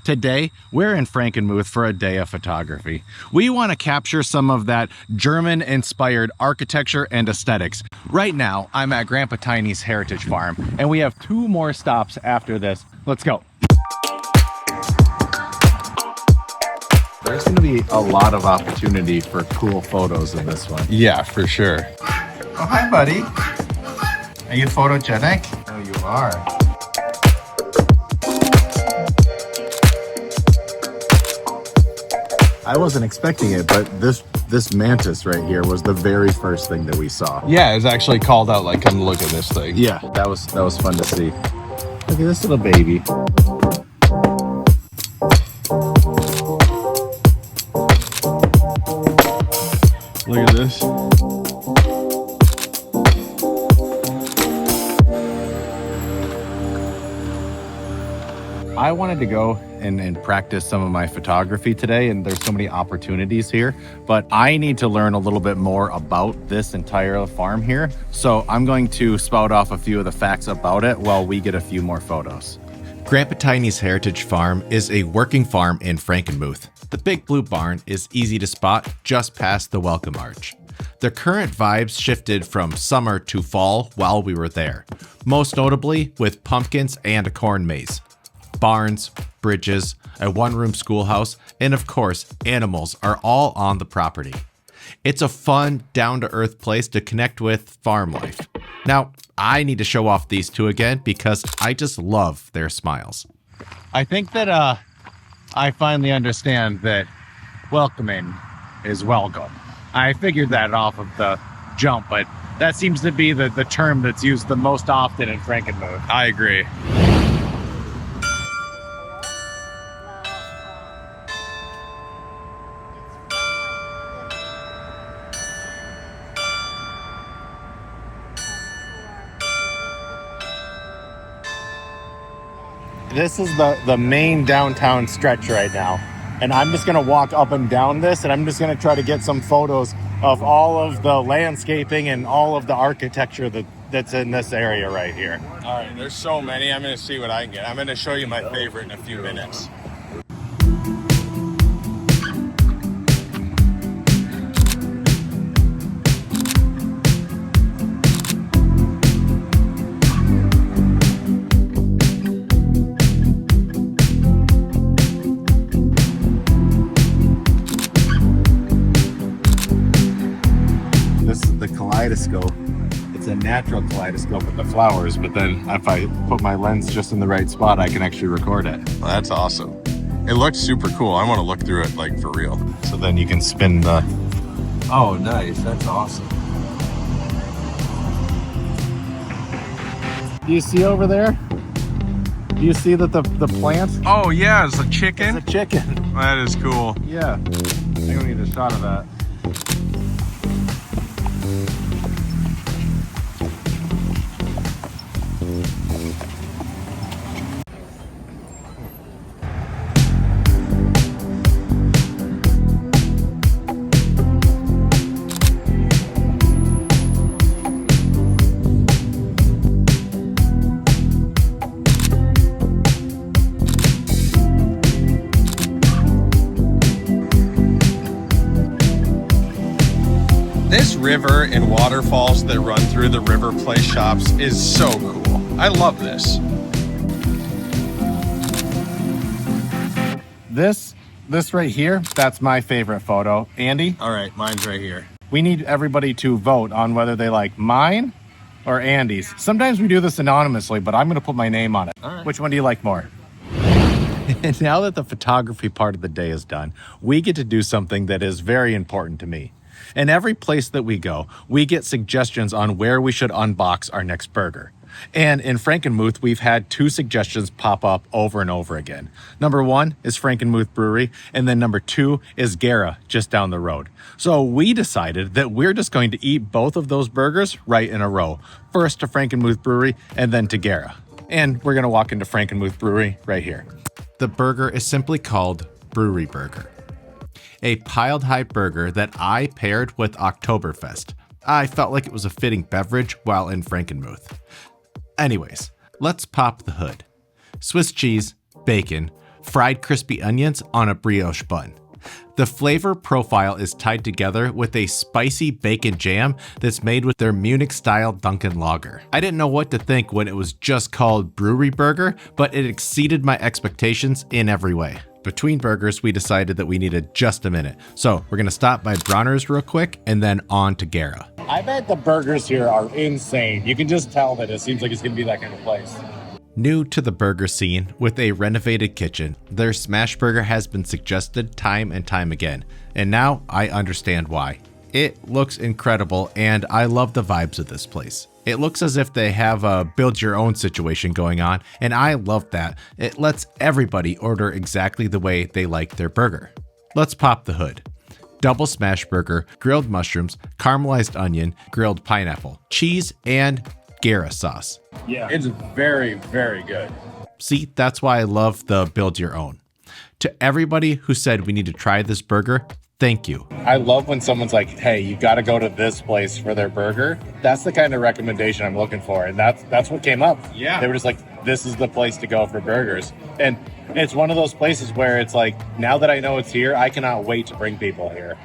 Today, we're in Frankenmuth for a day of photography. We want to capture some of that German-inspired architecture and aesthetics. Right now, I'm at Grandpa Tiny's Heritage Farm, and we have 2 more stops after this. Let's go. There's going to be a lot of opportunity for cool photos in this one. Yeah, for sure. Oh, hi, buddy. Are you photogenic? Oh, you are. I wasn't expecting it, but this mantis right here was the very first thing that we saw. Yeah, it's actually called out like, come look at this thing. Yeah, that was fun to see. Look at this little baby. Look at this. I wanted to go and practice some of my photography today, and there's so many opportunities here, but I need to learn a little bit more about this entire farm here. So I'm going to spout off a few of the facts about it while we get a few more photos. Grandpa Tiny's Heritage Farm is a working farm in Frankenmuth. The big blue barn is easy to spot just past the welcome arch. The current vibes shifted from summer to fall while we were there, most notably with pumpkins and a corn maze. Barns, bridges, a one-room schoolhouse, and of course, animals are all on the property. It's a fun, down-to-earth place to connect with farm life. Now, I need to show off these 2 again because I just love their smiles. I think that I finally understand that welcoming is welcome. I figured that off of the jump, but that seems to be the term that's used the most often in Frankenmuth. I agree. This is the main downtown stretch right now. And I'm just gonna walk up and down this, and I'm just gonna try to get some photos of all of the landscaping and all of the architecture that's in this area right here. All right, there's so many. I'm going to see what I can get. I'm going to show you my favorite in a few minutes. Kaleidoscope. It's a natural kaleidoscope with the flowers, but then if I put my lens just in the right spot, I can actually record it. Well, that's awesome. It looks super cool. I want to look through it like for real. So then you can spin the... Oh, nice. That's awesome. Do you see over there? Do you see that the plant? Oh, yeah. It's a chicken? It's a chicken. That is cool. Yeah. I think we need a shot of that. This river and waterfalls that run through the River Place shops is so cool. I love this. This right here, that's my favorite photo. Andy? All right, mine's right here. We need everybody to vote on whether they like mine or Andy's. Sometimes we do this anonymously, but I'm going to put my name on it. All right. Which one do you like more? And now that the photography part of the day is done, we get to do something that is very important to me. In every place that we go, we get suggestions on where we should unbox our next burger. And in Frankenmuth, we've had 2 suggestions pop up over and over again. Number 1 is Frankenmuth Brewery, and then number 2 is Gera, just down the road. So we decided that we're just going to eat both of those burgers right in a row. First to Frankenmuth Brewery, and then to Gera. And we're gonna walk into Frankenmuth Brewery right here. The burger is simply called Brewery Burger. A piled high burger that I paired with Oktoberfest. I felt like it was a fitting beverage while in Frankenmuth. Anyways, let's pop the hood. Swiss cheese, bacon, fried crispy onions on a brioche bun. The flavor profile is tied together with a spicy bacon jam that's made with their Munich-style Dunkin' Lager. I didn't know what to think when it was just called Brewery Burger, but it exceeded my expectations in every way. Between burgers, we decided that we needed just a minute. So we're gonna stop by Bronner's real quick and then on to Gera. I bet the burgers here are insane. You can just tell that it seems like it's gonna be that kind of place. New to the burger scene with a renovated kitchen, their smash burger has been suggested time and time again, and now I understand why. It looks incredible, and I love the vibes of this place. It looks as if they have a build your own situation going on, and I love that. It lets everybody order exactly the way they like their burger. Let's pop the hood. Double smash burger, grilled mushrooms, caramelized onion, grilled pineapple, cheese, and Gera sauce. Yeah, it's very, very good. See, that's why I love the build your own. To everybody who said we need to try this burger, thank you. I love when someone's like, hey, you got to go to this place for their burger. That's the kind of recommendation I'm looking for. And that's what came up. Yeah. They were just like, this is the place to go for burgers. And it's one of those places where it's like, now that I know it's here, I cannot wait to bring people here.